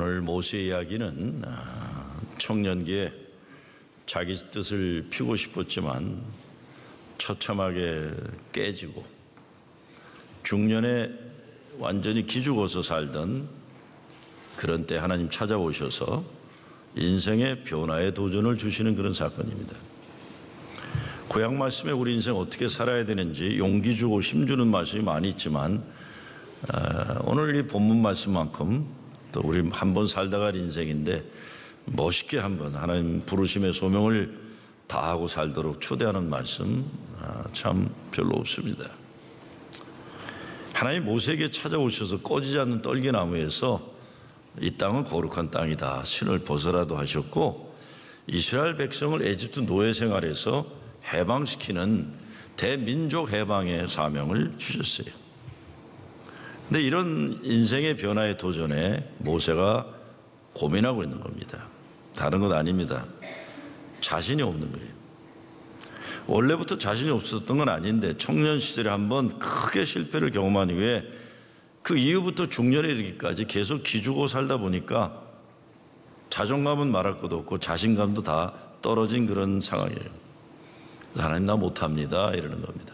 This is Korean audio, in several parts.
오늘 모세 이야기는 청년기에 자기 뜻을 피우고 싶었지만 처참하게 깨지고 중년에 완전히 기죽어서 살던 그런 때 하나님 찾아오셔서 인생의 변화의 도전을 주시는 그런 사건입니다. 구약 말씀에 우리 인생 어떻게 살아야 되는지 용기 주고 힘주는 말씀이 많이 있지만 오늘 이 본문 말씀만큼 또 우리 한번 살다 갈 인생인데 멋있게 한번 하나님 부르심의 소명을 다하고 살도록 초대하는 말씀 참 별로 없습니다. 하나님 모세에게 찾아오셔서 꺼지지 않는 떨기나무에서 이 땅은 거룩한 땅이다, 신을 벗어라도 하셨고 이스라엘 백성을 에집트 노예 생활에서 해방시키는 대민족 해방의 사명을 주셨어요. 근데 이런 인생의 변화의 도전에 모세가 고민하고 있는 겁니다. 다른 건 아닙니다. 자신이 없는 거예요. 원래부터 자신이 없었던 건 아닌데 청년 시절에 한번 크게 실패를 경험한 이후에 그 이후부터 중년에 이르기까지 계속 기죽어 살다 보니까 자존감은 말할 것도 없고 자신감도 다 떨어진 그런 상황이에요. 하나님 나 못합니다 이러는 겁니다.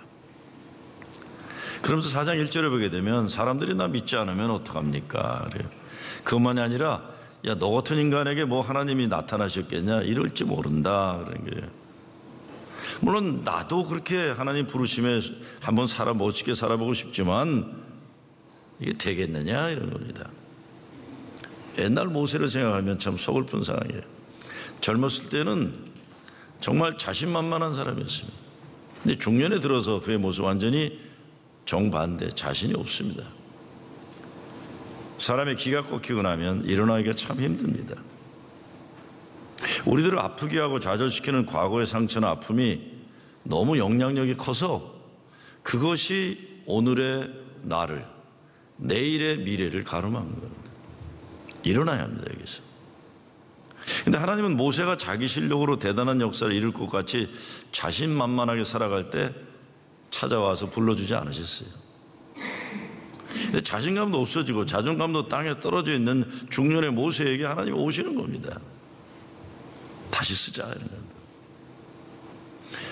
그러면서 4장 1절에 보게 되면 사람들이 나 믿지 않으면 어떡합니까? 그래요. 그것만이 아니라 야, 너 같은 인간에게 뭐 하나님이 나타나셨겠냐? 이럴지 모른다. 그런 거예요. 물론 나도 그렇게 하나님 부르심에 한번 멋지게 살아보고 싶지만 이게 되겠느냐? 이런 겁니다. 옛날 모세를 생각하면 참 서글픈 상황이에요. 젊었을 때는 정말 자신만만한 사람이었습니다. 근데 중년에 들어서 그의 모습 완전히 정반대, 자신이 없습니다. 사람의 기가 꺾이고 나면 일어나기가 참 힘듭니다. 우리들을 아프게 하고 좌절시키는 과거의 상처나 아픔이 너무 영향력이 커서 그것이 오늘의 나를, 내일의 미래를 가로막는 겁니다. 일어나야 합니다, 여기서. 근데 하나님은 모세가 자기 실력으로 대단한 역사를 이룰 것 같이 자신만만하게 살아갈 때 찾아와서 불러주지 않으셨어요. 근데 자신감도 없어지고 자존감도 땅에 떨어져 있는 중년의 모세에게 하나님 오시는 겁니다. 다시 쓰자 이런 겁니다.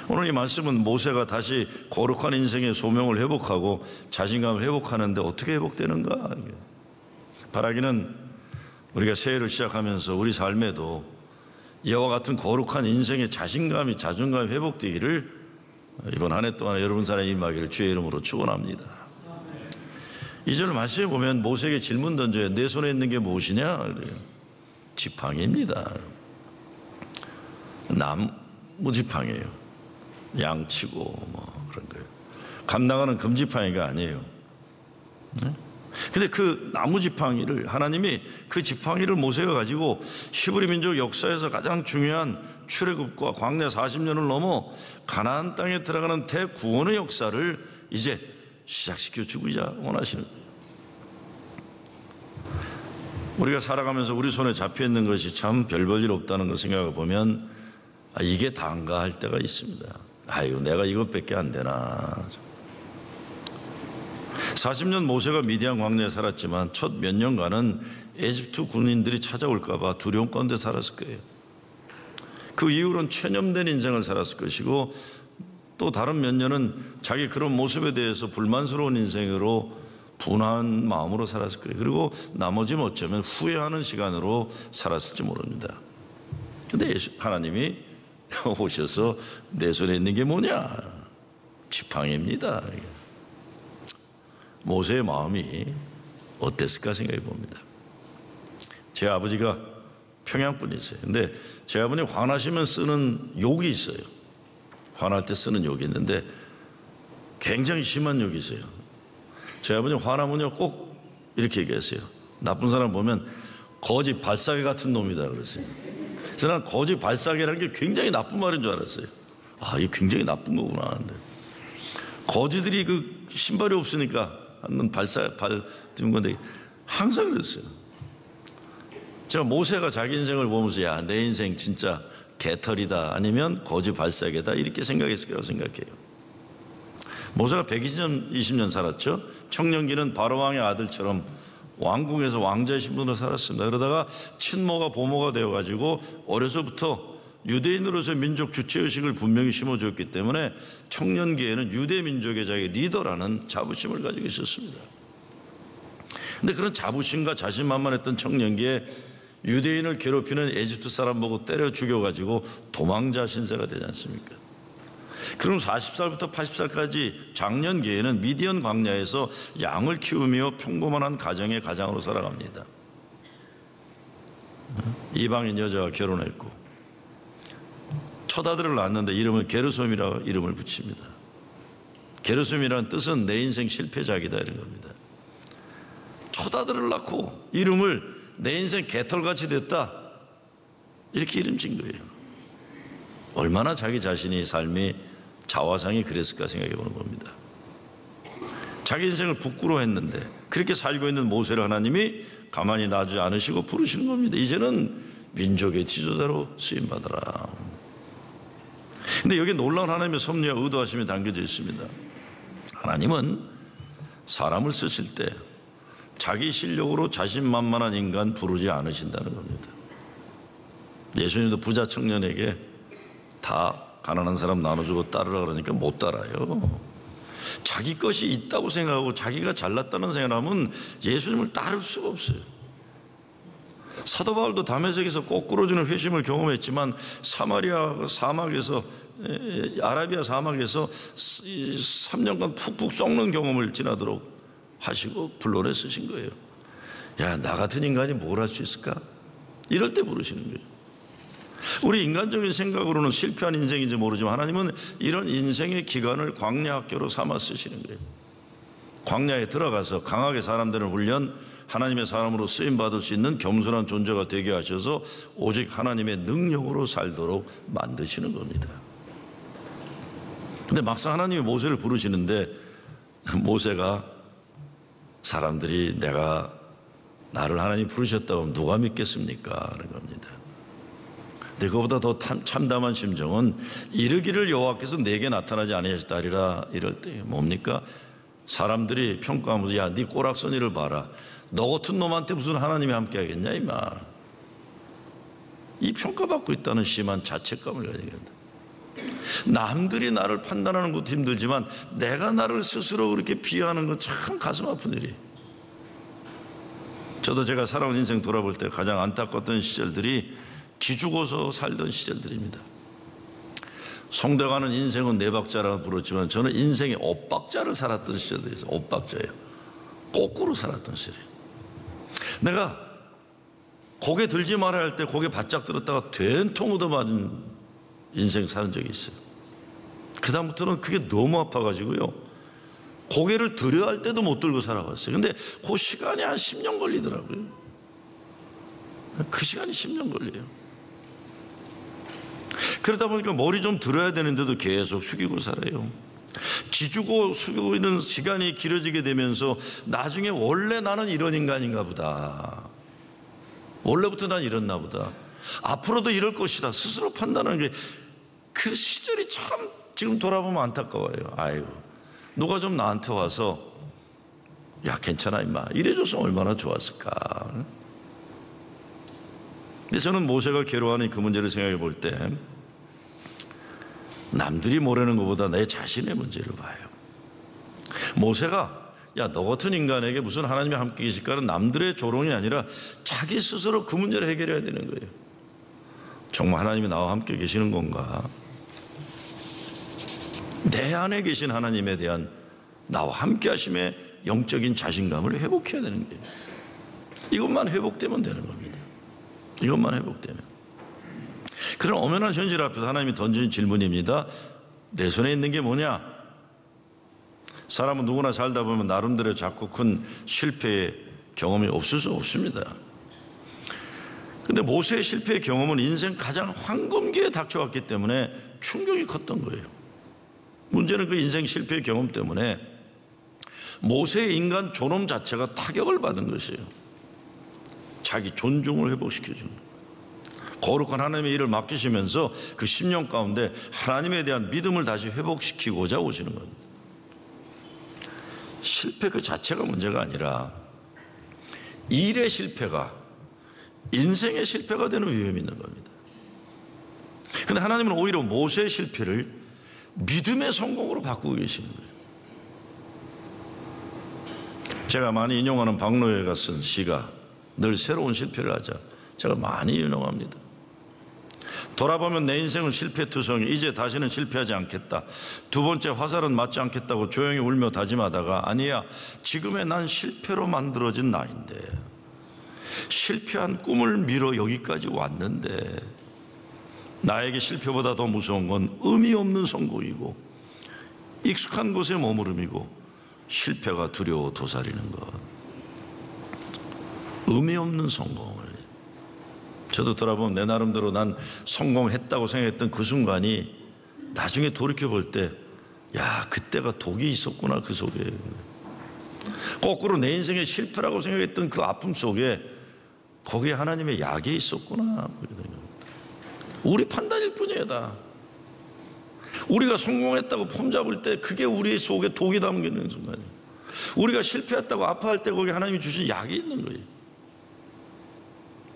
오늘 이 말씀은 모세가 다시 거룩한 인생의 소명을 회복하고 자신감을 회복하는데 어떻게 회복되는가? 바라기는 우리가 새해를 시작하면서 우리 삶에도 이와 같은 거룩한 인생의 자신감이 자존감이 회복되기를 이번 한 해 동안 여러분 사랑에 임하기를 주의 이름으로 축원합니다. 2절 말씀에 보면 모세에게 질문 던져요. 내 손에 있는 게 무엇이냐? 그래요. 지팡이입니다. 나무 지팡이에요. 양치고 뭐 그런 거예요. 감당하는 금지팡이가 아니에요. 근데 그 나무 지팡이를 하나님이 그 지팡이를 모세가 가지고 히브리 민족 역사에서 가장 중요한 출애굽과 광야 40년을 넘어 가나안 땅에 들어가는 대구원의 역사를 이제 시작시켜 주고자 원하시는 거예요. 우리가 살아가면서 우리 손에 잡혀 있는 것이 참 별 볼 일 없다는 걸 생각해 보면 이게 다인가 할 때가 있습니다. 아유, 내가 이것밖에 안 되나. 40년 모세가 미디안 광야에 살았지만 첫 몇 년간은 에집트 군인들이 찾아올까 봐 두려움 가운데 살았을 거예요. 그 이후로는 체념된 인생을 살았을 것이고 또 다른 몇 년은 자기 그런 모습에 대해서 불만스러운 인생으로 분한 마음으로 살았을 거예요. 그리고 나머지는 어쩌면 후회하는 시간으로 살았을지 모릅니다. 근데 하나님이 오셔서 내 손에 있는 게 뭐냐? 지팡이입니다. 모세의 마음이 어땠을까 생각해 봅니다. 제 아버지가 평양 분이세요. 근데 제 아버님 화나시면 쓰는 욕이 있어요. 화날 때 쓰는 욕이 있는데 굉장히 심한 욕이 있어요. 제 아버님 화나면요 꼭 이렇게 얘기했어요. 나쁜 사람 보면 거지 발사개 같은 놈이다 그랬어요. 그래서 난 거지 발사개라는 게 굉장히 나쁜 말인 줄 알았어요. 아, 이게 굉장히 나쁜 거구나 하는데 거지들이 그 신발이 없으니까 하는 발 띄운 건데 항상 그랬어요. 제가 모세가 자기 인생을 보면서 야, 내 인생 진짜 개털이다 아니면 거지 발사개다 이렇게 생각했을 거라고 생각해요. 모세가 120년 살았죠. 청년기는 바로왕의 아들처럼 왕궁에서 왕자의 신분으로 살았습니다. 그러다가 친모가 보모가 되어가지고 어려서부터 유대인으로서 민족 주체의식을 분명히 심어주었기 때문에 청년기에는 유대 민족의 자기 리더라는 자부심을 가지고 있었습니다. 근데 그런 자부심과 자신만만했던 청년기에 유대인을 괴롭히는 에집트 사람 보고 때려 죽여가지고 도망자 신세가 되지 않습니까? 그럼 40살부터 80살까지 장년기에는 미디안 광야에서 양을 키우며 평범한 가정의 가장으로 살아갑니다. 이방인 여자와 결혼했고 첫 아들을 낳았는데 이름을 게르솜이라고 이름을 붙입니다. 게르솜이라는 뜻은 내 인생 실패작이다 이런 겁니다. 첫 아들을 낳고 이름을 내 인생 개털같이 됐다 이렇게 이름 진 거예요. 얼마나 자기 자신이 삶이 자화상이 그랬을까 생각해 보는 겁니다. 자기 인생을 부끄러워했는데 그렇게 살고 있는 모세를 하나님이 가만히 놔주지 않으시고 부르시는 겁니다. 이제는 민족의 지도자로 쓰임받아라. 근데 여기 놀라운 하나님의 섭리와 의도하심이 담겨져 있습니다. 하나님은 사람을 쓰실 때 자기 실력으로 자신만만한 인간 부르지 않으신다는 겁니다. 예수님도 부자 청년에게 다 가난한 사람 나눠주고 따르라 그러니까 못 따라요. 자기 것이 있다고 생각하고 자기가 잘났다는 생각하면 예수님을 따를 수가 없어요. 사도 바울도 다메섹에서 거꾸로지는 회심을 경험했지만 사마리아 사막에서 아라비아 사막에서 3년간 푹푹 썩는 경험을 지나도록 하시고 불러내 쓰신 거예요. 야, 나 같은 인간이 뭘 할 수 있을까? 이럴 때 부르시는 거예요. 우리 인간적인 생각으로는 실패한 인생인지 모르지만 하나님은 이런 인생의 기간을 광야 학교로 삼아 쓰시는 거예요. 광야에 들어가서 강하게 사람들을 훈련, 하나님의 사람으로 쓰임받을 수 있는 겸손한 존재가 되게 하셔서 오직 하나님의 능력으로 살도록 만드시는 겁니다. 근데 막상 하나님이 모세를 부르시는데 모세가 사람들이 내가 나를 하나님 부르셨다고 하면 누가 믿겠습니까? 그런 겁니다. 근데 그보다 더 참담한 심정은 이르기를 여호와께서 내게 나타나지 아니하셨다리라 이럴 때 뭡니까? 사람들이 평가하면서 야, 네 꼬락서니를 봐라. 너 같은 놈한테 무슨 하나님이 함께 하겠냐 이마. 이 평가받고 있다는 심한 자책감을 가지게 된다. 남들이 나를 판단하는 것도 힘들지만 내가 나를 스스로 그렇게 비하하는 건 참 가슴 아픈 일이에요. 저도 제가 살아온 인생 돌아볼 때 가장 안타까웠던 시절들이 기죽어서 살던 시절들입니다. 송대관은 인생은 네 박자라고 불렀지만 저는 인생의 엇박자를 살았던 시절들이 있어요. 엇박자예요. 거꾸로 살았던 시절이에요. 내가 고개 들지 말아야 할 때 고개 바짝 들었다가 된통 얻어맞은 인생 사는 적이 있어요. 그 다음부터는 그게 너무 아파가지고요, 고개를 들어야 할 때도 못 들고 살아왔어요. 근데 그 시간이 한 10년 걸리더라고요. 그 시간이 10년 걸려요. 그러다 보니까 머리 좀 들어야 되는데도 계속 숙이고 살아요. 기주고 숙이고 있는 시간이 길어지게 되면서 나중에 원래 나는 이런 인간인가 보다, 원래부터 난 이랬나 보다, 앞으로도 이럴 것이다 스스로 판단하는 게 그 시절이 참 지금 돌아보면 안타까워요. 아이고, 누가 좀 나한테 와서 야 괜찮아 임마 이래줬으면 얼마나 좋았을까. 근데 저는 모세가 괴로워하는 그 문제를 생각해 볼 때 남들이 모르는 것보다 내 자신의 문제를 봐요. 모세가 야 너 같은 인간에게 무슨 하나님이 함께 계실까는 남들의 조롱이 아니라 자기 스스로 그 문제를 해결해야 되는 거예요. 정말 하나님이 나와 함께 계시는 건가? 내 안에 계신 하나님에 대한 나와 함께 하심의 영적인 자신감을 회복해야 되는 거예요. 이것만 회복되면 되는 겁니다. 이것만 회복되면. 그런 엄연한 현실 앞에서 하나님이 던진 질문입니다. 내 손에 있는 게 뭐냐? 사람은 누구나 살다 보면 나름대로 작고 큰 실패의 경험이 없을 수 없습니다. 근데 모세의 실패의 경험은 인생 가장 황금기에 닥쳐왔기 때문에 충격이 컸던 거예요. 문제는 그 인생 실패의 경험 때문에 모세의 인간 존엄 자체가 타격을 받은 것이에요. 자기 존중을 회복시켜주는 거예요. 거룩한 하나님의 일을 맡기시면서 그 10년 가운데 하나님에 대한 믿음을 다시 회복시키고자 오시는 겁니다. 실패 그 자체가 문제가 아니라 일의 실패가 인생의 실패가 되는 위험이 있는 겁니다. 그런데 하나님은 오히려 모세의 실패를 믿음의 성공으로 바꾸고 계시는 거예요. 제가 많이 인용하는 박노해가 쓴 시가 늘 새로운 실패를 하자, 제가 많이 인용합니다. 돌아보면 내 인생은 실패투성이, 이제 다시는 실패하지 않겠다. 두 번째 화살은 맞지 않겠다고 조용히 울며 다짐하다가, 아니야, 지금의 난 실패로 만들어진 나인데, 실패한 꿈을 미뤄 여기까지 왔는데, 나에게 실패보다 더 무서운 건 의미 없는 성공이고 익숙한 곳에 머무름이고 실패가 두려워 도사리는 것. 의미 없는 성공을, 저도 돌아보면 내 나름대로 난 성공했다고 생각했던 그 순간이 나중에 돌이켜볼 때, 야, 그때가 독이 있었구나. 그 속에 거꾸로 내 인생의 실패라고 생각했던 그 아픔 속에 거기에 하나님의 약이 있었구나. 우리 판단일 뿐이에요. 다 우리가 성공했다고 폼잡을 때 그게 우리 속에 독이 담기는 순간이에요. 우리가 실패했다고 아파할 때 거기 하나님이 주신 약이 있는 거예요.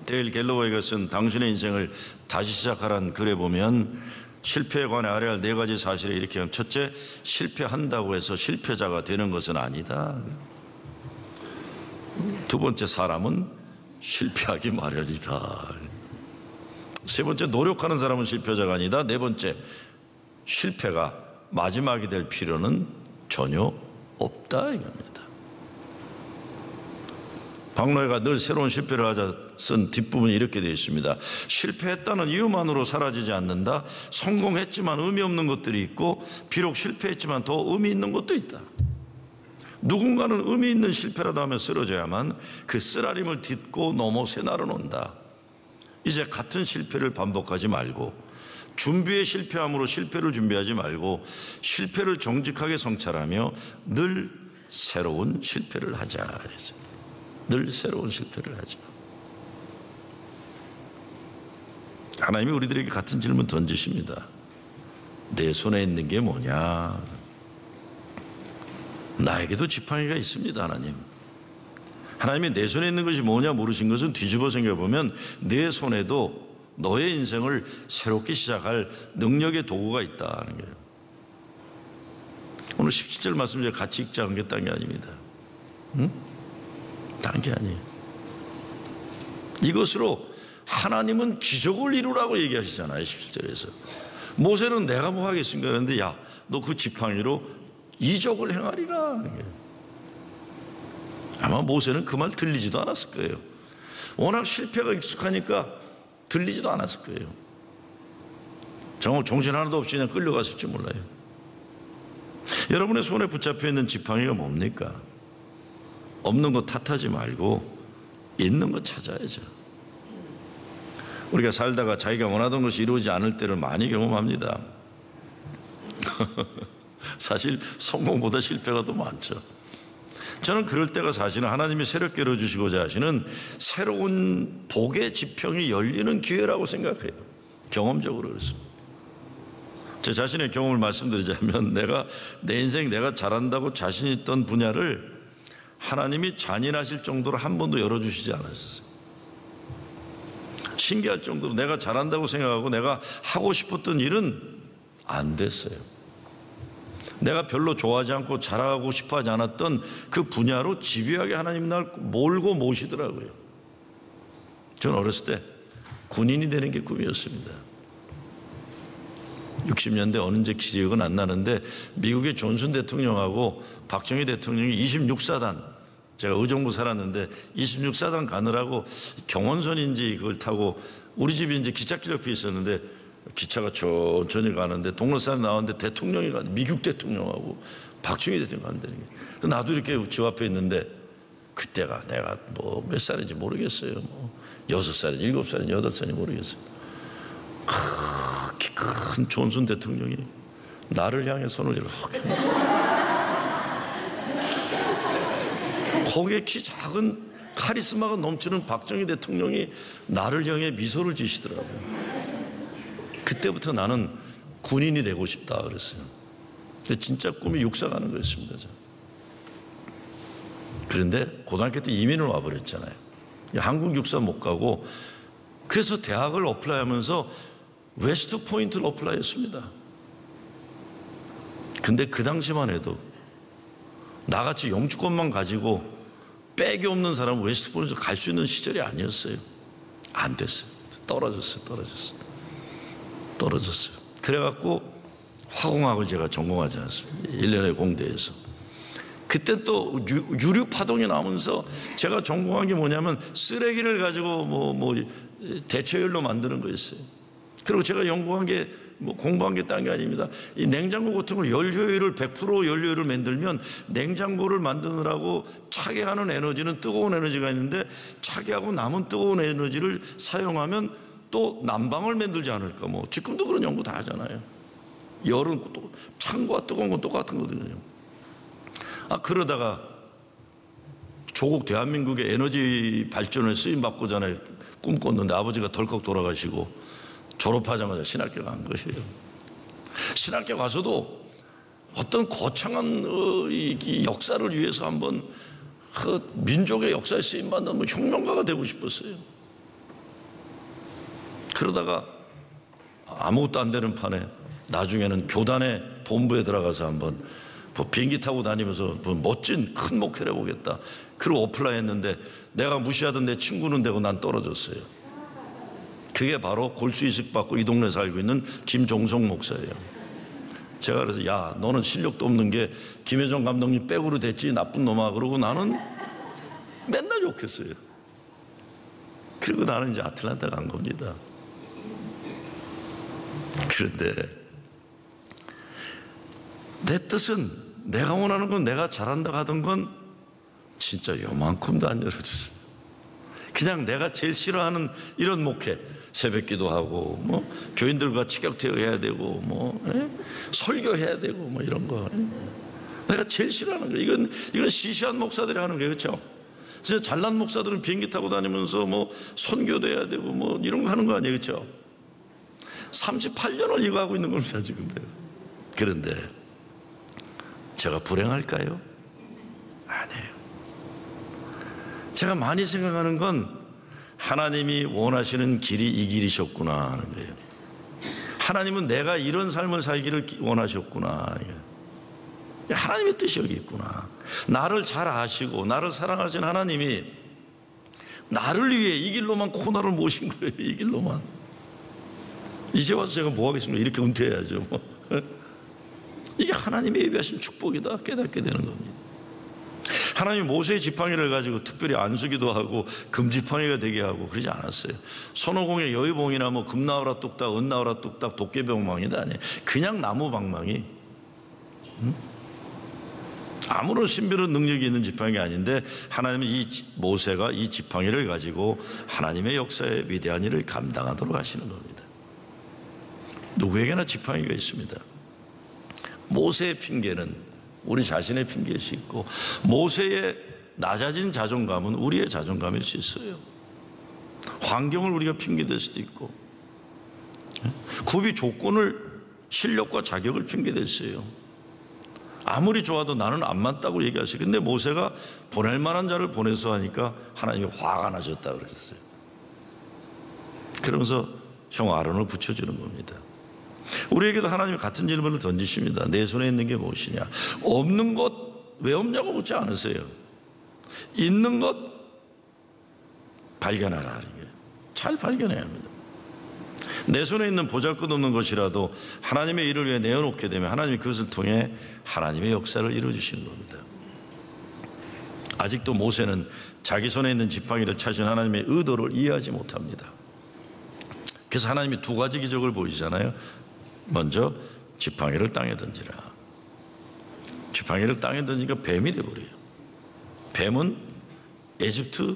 데일 갤러웨이가 쓴 당신의 인생을 다시 시작하라는 글에 보면 실패에 관해 알아야 할 4가지 사실을 이렇게 하면, 첫째, 실패한다고 해서 실패자가 되는 것은 아니다. 두 번째, 사람은 실패하기 마련이다. 세 번째, 노력하는 사람은 실패자가 아니다. 네 번째, 실패가 마지막이 될 필요는 전혀 없다 이겁니다. 박노해가 늘 새로운 실패를 하자 쓴 뒷부분이 이렇게 되어 있습니다. 실패했다는 이유만으로 사라지지 않는다. 성공했지만 의미 없는 것들이 있고, 비록 실패했지만 더 의미 있는 것도 있다. 누군가는 의미 있는 실패라도 하며 쓰러져야만 그 쓰라림을 딛고 넘어 새날은 온다. 이제 같은 실패를 반복하지 말고, 준비에 실패함으로 실패를 준비하지 말고, 실패를 정직하게 성찰하며 늘 새로운 실패를 하자. 그랬어요. 늘 새로운 실패를 하자. 하나님이 우리들에게 같은 질문 던지십니다. 내 손에 있는 게 뭐냐? 나에게도 지팡이가 있습니다. 하나님이 내 손에 있는 것이 뭐냐 물으신 것은 뒤집어 생각해보면 내 손에도 너의 인생을 새롭게 시작할 능력의 도구가 있다는 거예요. 오늘 17절 말씀 제가 같이 읽자 한 게 딴 게 아닙니다. 딴 게 아니에요. 이것으로 하나님은 기적을 이루라고 얘기하시잖아요. 17절에서 모세는 내가 뭐 하겠습니까? 그런데 야, 너 그 지팡이로 이적을 행하리라. 아마 모세는 그 말 들리지도 않았을 거예요. 워낙 실패가 익숙하니까 들리지도 않았을 거예요. 정말 정신 하나도 없이 그냥 끌려갔을지 몰라요. 여러분의 손에 붙잡혀 있는 지팡이가 뭡니까? 없는 거 탓하지 말고 있는 거 찾아야죠. 우리가 살다가 자기가 원하던 것이 이루어지지 않을 때를 많이 경험합니다. 사실 성공보다 실패가 더 많죠. 저는 그럴 때가 사실은 하나님이 새롭게 열어주시고자 하시는 새로운 복의 지평이 열리는 기회라고 생각해요. 경험적으로 그렇습니다. 제 자신의 경험을 말씀드리자면, 내 인생 내가 잘한다고 자신 있던 분야를 하나님이 잔인하실 정도로 한 번도 열어주시지 않으셨어요. 신기할 정도로 내가 잘한다고 생각하고 내가 하고 싶었던 일은 안 됐어요. 내가 별로 좋아하지 않고 잘하고 싶어 하지 않았던 그 분야로 집요하게 하나님 날 몰고 모시더라고요. 저는 어렸을 때 군인이 되는 게 꿈이었습니다. 60년대 어느인지 기억은 안 나는데 미국의 존슨 대통령하고 박정희 대통령이 26사단, 제가 의정부 살았는데 26사단 가느라고 경원선인지 그걸 타고, 우리 집이 이제 기찻길 옆에 있었는데 기차가 천천히 가는데 동로산 나왔는데 대통령이 가는, 미국 대통령하고 박정희 대통령이 간다는 게, 나도 이렇게 집 앞에 있는데 그때가 내가 뭐 몇 살인지 모르겠어요. 뭐 6살인지 7살인지 8살인지 모르겠어요. 키 큰 존슨 대통령이 나를 향해 손을 이렇게 거기에 키 작은 카리스마가 넘치는 박정희 대통령이 나를 향해 미소를 지시더라고요. 그때부터 나는 군인이 되고 싶다 그랬어요. 진짜 꿈이 육사가는 거였습니다. 그런데 고등학교 때 이민을 와버렸잖아요. 한국 육사 못 가고, 그래서 대학을 어플라이하면서 웨스트 포인트를 어플라이했습니다. 근데 그 당시만 해도 나같이 영주권만 가지고 백이 없는 사람은 웨스트 포인트 갈 수 있는 시절이 아니었어요. 안 됐어요. 떨어졌어요. 그래갖고 화공학을 제가 전공하지 않습니다. 1년의 공대에서. 그때 또 유류 파동이 나오면서 제가 전공한 게 뭐냐면 쓰레기를 가지고 대체열로 만드는 거였어요. 그리고 제가 연구한 게 공부한 게 딴 게 아닙니다. 이 냉장고 같은 거 연료율을 100% 연료율을 만들면 냉장고를 만드느라고 차게 하는 에너지는 뜨거운 에너지가 있는데, 차게 하고 남은 뜨거운 에너지를 사용하면 또 난방을 만들지 않을까. 지금도 그런 연구 다 하잖아요. 열은 또 찬과 뜨거운 건 똑같은 거거든요. 그러다가 조국 대한민국의 에너지 발전을 쓰임받고자 꿈꿨는데 아버지가 덜컥 돌아가시고 졸업하자마자 신학교 간 것이에요. 신학교 가서도 어떤 거창한 역사를 위해서 한번 그 민족의 역사에 쓰임받는 혁명가가 되고 싶었어요. 그러다가 아무것도 안 되는 판에 나중에는 교단의 본부에 들어가서 한번 비행기 타고 다니면서 멋진 큰 목회를 해보겠다. 그리고 어플라이 했는데 내가 무시하던 내 친구는 되고 난 떨어졌어요. 그게 바로 골수이식 받고 이 동네 살고 있는 김종성 목사예요. 제가 그래서 야, 너는 실력도 없는 게 김혜정 감독님 백으로 됐지 나쁜 놈아. 그러고 나는 맨날 욕했어요. 그리고 나는 이제 아틀란타 간 겁니다. 그런데 내 뜻은, 내가 원하는 건, 내가 잘한다 하던 건 진짜 요만큼도 안 열어줬어요. 그냥 내가 제일 싫어하는 이런 목회, 새벽기도 하고 교인들과 직격대어해야 되고 설교해야 되고 이런 거, 내가 제일 싫어하는 거. 이건 시시한 목사들이 하는 거예요. 그렇죠? 진짜 잘난 목사들은 비행기 타고 다니면서 선교도 해야 되고 이런 거 하는 거 아니에요. 그렇죠? 38년을 이거 하고 있는 겁니다 지금. 그런데 제가 불행할까요? 아니에요. 제가 많이 생각하는 건 하나님이 원하시는 길이 이 길이셨구나 하는 거예요. 하나님은 내가 이런 삶을 살기를 원하셨구나. 하나님의 뜻이 여기 있구나. 나를 잘 아시고 나를 사랑하신 하나님이 나를 위해 이 길로만 코너를 모신 거예요. 이 길로만. 이제 와서 제가 뭐 하겠습니까? 이렇게 은퇴해야죠. 이게 하나님의 예비하신 축복이다 깨닫게 되는 겁니다. 하나님이 모세의 지팡이를 가지고 특별히 안수기도 하고 금지팡이가 되게 하고 그러지 않았어요. 손오공의 여의봉이나 금 나오라 뚝딱, 은 나오라 뚝딱, 도깨비방망이도 아니에요. 그냥 나무 방망이. 아무런 신비로운 능력이 있는 지팡이가 아닌데 하나님은 모세가 이 지팡이를 가지고 하나님의 역사에 위대한 일을 감당하도록 하시는 겁니다. 누구에게나 지팡이가 있습니다. 모세의 핑계는 우리 자신의 핑계일 수 있고, 모세의 낮아진 자존감은 우리의 자존감일 수 있어요. 환경을 우리가 핑계댈 수도 있고, 구비 조건을, 실력과 자격을 핑계댈 수 있어요. 아무리 좋아도 나는 안 맞다고 얘기하시고, 근데 모세가 보낼 만한 자를 보내서 하니까 하나님이 화가 나셨다 그러셨어요. 그러면서 형 아론을 붙여주는 겁니다. 우리에게도 하나님이 같은 질문을 던지십니다. 내 손에 있는 게 무엇이냐? 없는 것 왜 없냐고 묻지 않으세요. 있는 것 발견하라 하는 게, 잘 발견해야 합니다. 내 손에 있는 보잘것없는 것이라도 하나님의 일을 위해 내어놓게 되면 하나님이 그것을 통해 하나님의 역사를 이루어주시는 겁니다. 아직도 모세는 자기 손에 있는 지팡이를 찾은 하나님의 의도를 이해하지 못합니다. 그래서 하나님이 두 가지 기적을 보이시잖아요. 먼저 지팡이를 땅에 던지라. 지팡이를 땅에 던지니까 뱀이 돼버려요. 뱀은 에집트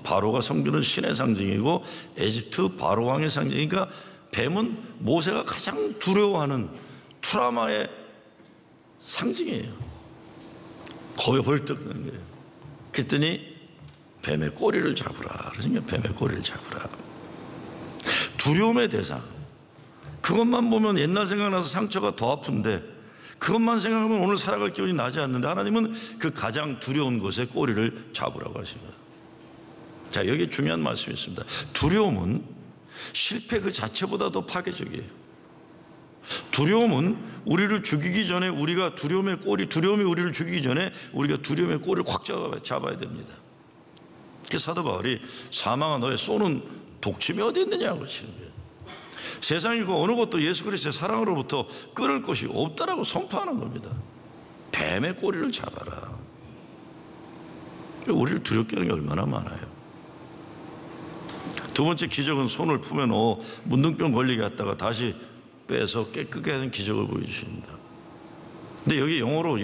바로가 섬기는 신의 상징이고 에집트 바로 왕의 상징이니까 뱀은 모세가 가장 두려워하는 트라우마의 상징이에요. 겁이 벌떡 나는 거예요. 그랬더니 뱀의 꼬리를 잡으라. 그러니까 뱀의 꼬리를 잡으라. 두려움의 대상. 그것만 보면 옛날 생각나서 상처가 더 아픈데 그것만 생각하면 오늘 살아갈 기운이 나지 않는데 하나님은 그 가장 두려운 것에 꼬리를 잡으라고 하시는 거예요. 자, 여기 중요한 말씀이 있습니다. 두려움은 실패 그 자체보다도 파괴적이에요. 두려움은 우리를 죽이기 전에 우리가 두려움이 우리를 죽이기 전에 우리가 두려움의 꼬리를 확 잡아야 됩니다. 그래서 사도 바울이 사망아 너의 쏘는 독침이 어디 있느냐고 하시는 거예요. 세상이 그 어느 것도 예수 그리스도의 사랑으로부터 끊을 것이 없다라고 선포하는 겁니다. 뱀의 꼬리를 잡아라. 우리를 두렵게 하는 게 얼마나 많아요. 두 번째 기적은 손을 품에 넣어 문둥병 걸리게 했다가 다시 빼서 깨끗게 하는 기적을 보여주십니다. 근데 여기 영어로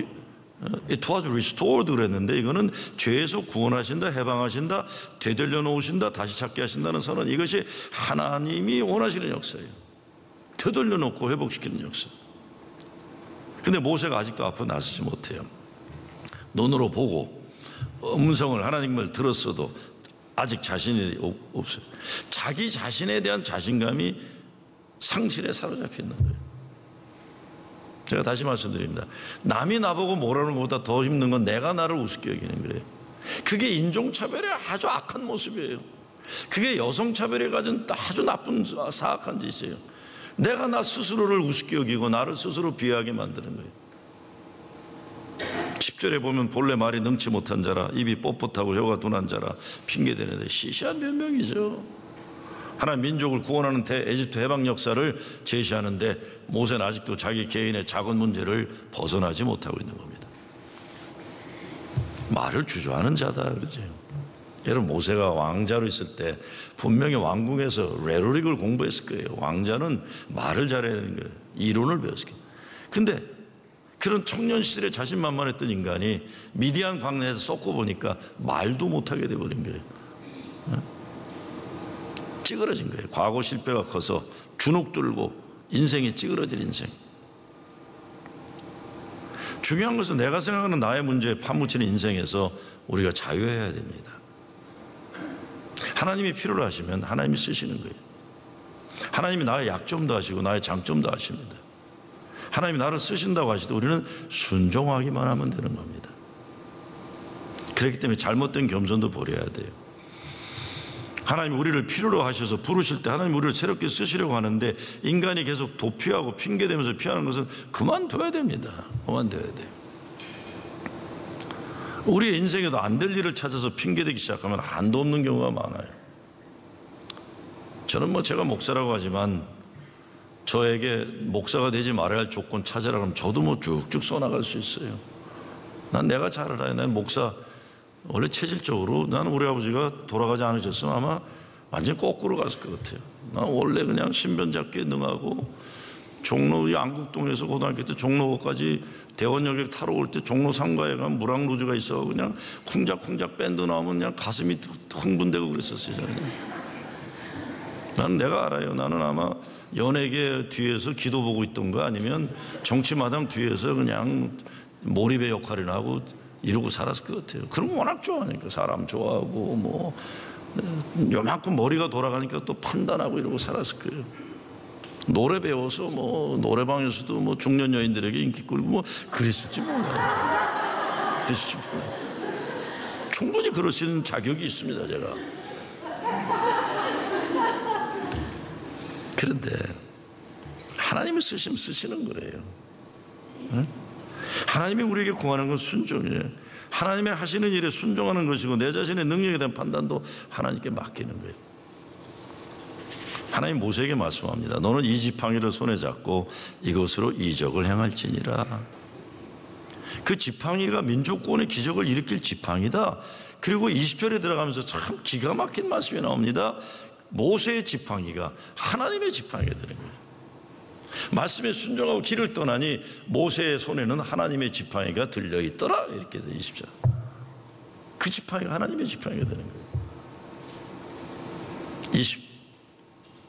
It was restored 그랬는데 이거는 죄에서 구원하신다, 해방하신다, 되돌려 놓으신다, 다시 찾게 하신다는 선언, 이것이 하나님이 원하시는 역사예요. 되돌려 놓고 회복시키는 역사. 근데 모세가 아직도 앞으로 나서지 못해요. 눈으로 보고 음성을 하나님을 들었어도 아직 자신이 없어요. 자기 자신에 대한 자신감이 상실에 사로잡혀 있는 거예요. 제가 다시 말씀드립니다. 남이 나보고 뭐라는 것보다 더 힘든 건 내가 나를 우습게 여기는 거예요. 그게 인종차별의 아주 악한 모습이에요. 그게 여성차별에 가진 아주 나쁜 사악한 짓이에요. 내가 나 스스로를 우습게 여기고 나를 스스로 비하하게 만드는 거예요. 10절에 보면 본래 말이 능치 못한 자라 입이 뻣뻣하고 혀가 둔한 자라 핑계대는데 시시한 변명이죠. 하나님 민족을 구원하는 에집트 해방 역사를 제시하는데 모세는 아직도 자기 개인의 작은 문제를 벗어나지 못하고 있는 겁니다. 말을 주저하는 자다 그러죠. 여러분, 모세가 왕자로 있을 때 분명히 왕궁에서 레토릭을 공부했을 거예요. 왕자는 말을 잘해야 되는 거예요. 이론을 배웠을 거예요. 근데 그런 청년 시절에 자신만만했던 인간이 미디안 광야에서 쏟고 보니까 말도 못하게 돼버린 거예요. 찌그러진 거예요. 과거 실패가 커서 주눅 들고 인생이 찌그러진 인생. 중요한 것은 내가 생각하는 나의 문제에 파묻히는 인생에서 우리가 자유해야 됩니다. 하나님이 필요로 하시면 하나님이 쓰시는 거예요. 하나님이 나의 약점도 하시고 나의 장점도 하십니다. 하나님이 나를 쓰신다고 하실 때 우리는 순종하기만 하면 되는 겁니다. 그렇기 때문에 잘못된 겸손도 버려야 돼요. 하나님 우리를 필요로 하셔서 부르실 때 하나님 우리를 새롭게 쓰시려고 하는데 인간이 계속 도피하고 핑계대면서 피하는 것은 그만둬야 됩니다. 그만둬야 돼요. 우리의 인생에도 안 될 일을 찾아서 핑계대기 시작하면 한도 없는 경우가 많아요. 저는 제가 목사라고 하지만 저에게 목사가 되지 말아야 할 조건 찾아라 그러면 저도 쭉쭉 써나갈 수 있어요. 난 내가 잘 알아요. 난 목사 원래 체질적으로 나는 우리 아버지가 돌아가지 않으셨으면 아마 완전히 거꾸로 갔을 것 같아요. 나는 원래 그냥 신변 잡기에 능하고 종로 양국동에서 고등학교 때 종로까지 대원역에 타러 올 때 종로 상가에 가면 무랑루즈가 있어 그냥 쿵작쿵작 밴드 나오면 그냥 가슴이 흥분되고 그랬었어요. 나는 내가 알아요. 나는 아마 연예계 뒤에서 기도 보고 있던 거 아니면 정치마당 뒤에서 그냥 몰입의 역할이나 하고 이러고 살았을 것 같아요. 그런 거 워낙 좋아하니까 사람 좋아하고 요만큼 머리가 돌아가니까 또 판단하고 이러고 살았을 거예요. 노래 배워서 노래방에서도 중년 여인들에게 인기 끌고 그랬을지 몰라요. 그랬을지 몰라요. 충분히 그러시는 자격이 있습니다, 제가. 그런데 하나님이 쓰시는 거예요. 응? 하나님이 우리에게 구하는 건 순종이에요. 하나님의 하시는 일에 순종하는 것이고 내 자신의 능력에 대한 판단도 하나님께 맡기는 거예요. 하나님 모세에게 말씀합니다. 너는 이 지팡이를 손에 잡고 이것으로 이적을 행할지니라. 그 지팡이가 민족 구원의 기적을 일으킬 지팡이다. 그리고 20절에 들어가면서 참 기가 막힌 말씀이 나옵니다. 모세의 지팡이가 하나님의 지팡이가 되는 거예요. 말씀에 순종하고 길을 떠나니 모세의 손에는 하나님의 지팡이가 들려있더라. 이렇게 돼요. 20절. 그 지팡이가 하나님의 지팡이가 되는 거예요.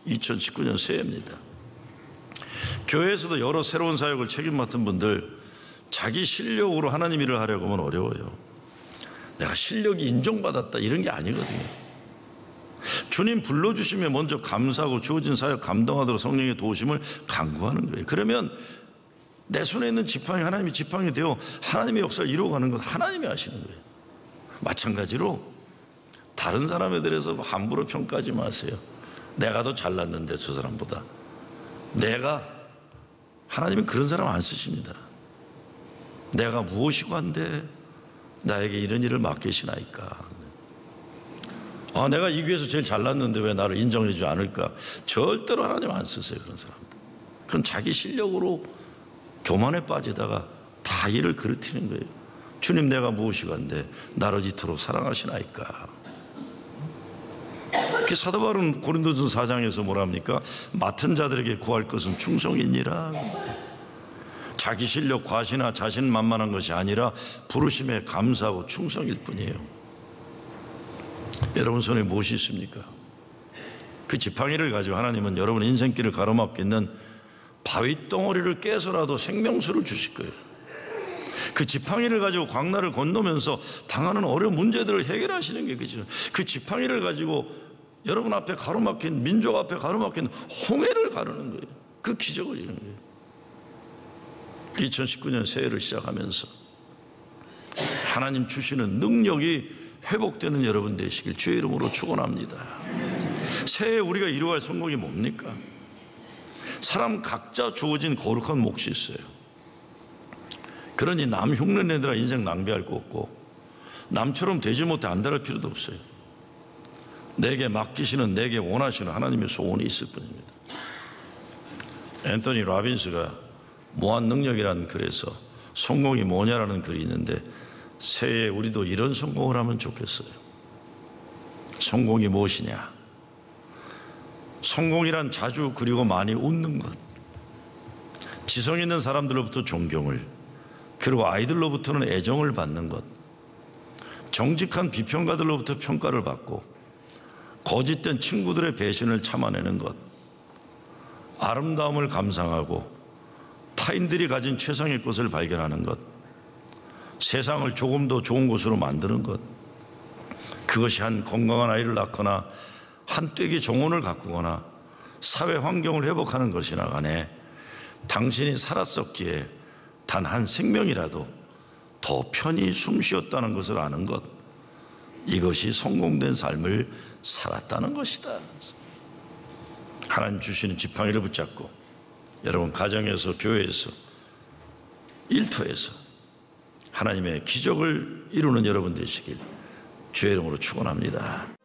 2019년 새해입니다. 교회에서도 여러 새로운 사역을 책임 맡은 분들 자기 실력으로 하나님 일을 하려고 하면 어려워요. 내가 실력이 인정받았다 이런 게 아니거든요. 주님 불러주시면 먼저 감사하고 주어진 사역 감당하도록 성령의 도우심을 간구하는 거예요. 그러면 내 손에 있는 지팡이 하나님이 지팡이 되어 하나님의 역사를 이루어가는 것 하나님이 하시는 거예요. 마찬가지로 다른 사람에 대해서 함부로 평가하지 마세요. 내가 더 잘났는데 저 사람보다. 하나님은 그런 사람 안 쓰십니다. 내가 무엇이고 한데 나에게 이런 일을 맡기시나이까. 내가 이 교회에서 제일 잘났는데 왜 나를 인정해 주지 않을까. 절대로 하나님 안 쓰세요. 그런 사람들. 그건 자기 실력으로 교만에 빠지다가 다 일을 그르뜨리는 거예요. 주님, 내가 무엇이고 한데 나를 이토록 사랑하시나이까. 사도 바울은 고린도전 4장에서 뭐라 합니까? 맡은 자들에게 구할 것은 충성이니라. 자기 실력 과시나 자신만만한 것이 아니라 부르심에 감사하고 충성일 뿐이에요. 여러분 손에 무엇이 있습니까? 그 지팡이를 가지고 하나님은 여러분 인생길을 가로막고 있는 바위덩어리를 깨서라도 생명수를 주실 거예요. 그 지팡이를 가지고 광나를 건너면서 당하는 어려운 문제들을 해결하시는 게 그죠. 그 지팡이를 가지고 여러분 앞에 가로막힌, 민족 앞에 가로막힌 홍해를 가르는 거예요. 그 기적을 이루는 거예요. 2019년 새해를 시작하면서 하나님 주시는 능력이 회복되는 여러분 되시길 주의 이름으로 축원합니다. 새해 우리가 이루어갈 성공이 뭡니까? 사람 각자 주어진 거룩한 몫이 있어요. 그러니 남 흉내내느라 인생 낭비할 거 없고 남처럼 되지 못해 안달할 필요도 없어요. 내게 맡기시는, 내게 원하시는 하나님의 소원이 있을 뿐입니다. 앤서니 로빈스가 무한 능력이라는 글에서 성공이 뭐냐라는 글이 있는데 새해에 우리도 이런 성공을 하면 좋겠어요. 성공이 무엇이냐? 성공이란 자주 그리고 많이 웃는 것, 지성 있는 사람들로부터 존경을, 그리고 아이들로부터는 애정을 받는 것, 정직한 비평가들로부터 평가를 받고 거짓된 친구들의 배신을 참아내는 것, 아름다움을 감상하고 타인들이 가진 최상의 것을 발견하는 것, 세상을 조금 더 좋은 곳으로 만드는 것, 그것이 한 건강한 아이를 낳거나 한 떼기 정원을 가꾸거나 사회 환경을 회복하는 것이나 간에 당신이 살았었기에 단 한 생명이라도 더 편히 숨 쉬었다는 것을 아는 것, 이것이 성공된 삶을 살았다는 것이다. 하나님 주시는 지팡이를 붙잡고 여러분 가정에서, 교회에서, 일터에서 하나님의 기적을 이루는 여러분 되시길 주의 이름으로 축원합니다.